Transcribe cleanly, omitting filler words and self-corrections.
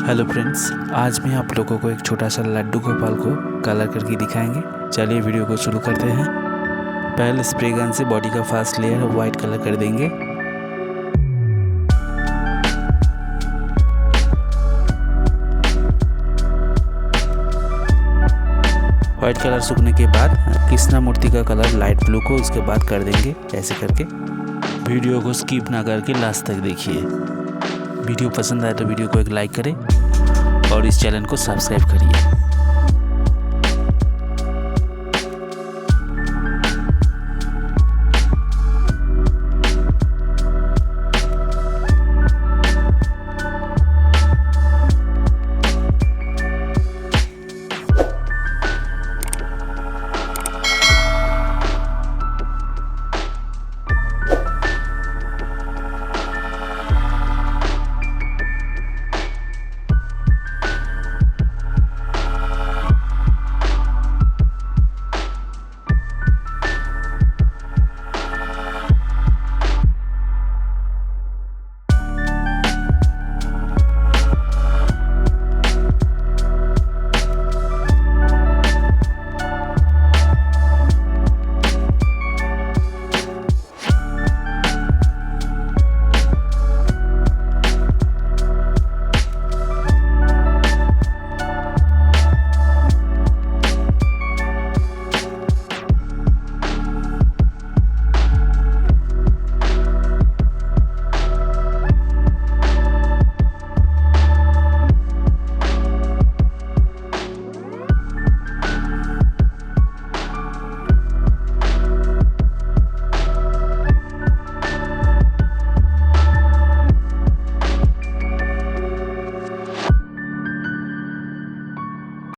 Hello friends, आज मैं आप लोगों को एक छोटा सा लड्डू गोपाल को कलर करके दिखाएंगे। चलिए वीडियो को शुरू करते हैं। पहले स्प्रे गन से बॉडी का फर्स्ट लेयर वाइट कलर कर देंगे। वाइट कलर सूखने के बाद कृष्णा मूर्ति का कलर लाइट ब्लू को इसके बाद कर देंगे। ऐसे करके वीडियो को स्किप ना करके लास्ट तक देखिए। वीडियो पसंद आए तो वीडियो को एक लाइक करें और इस चैनल को सब्सक्राइब करिए।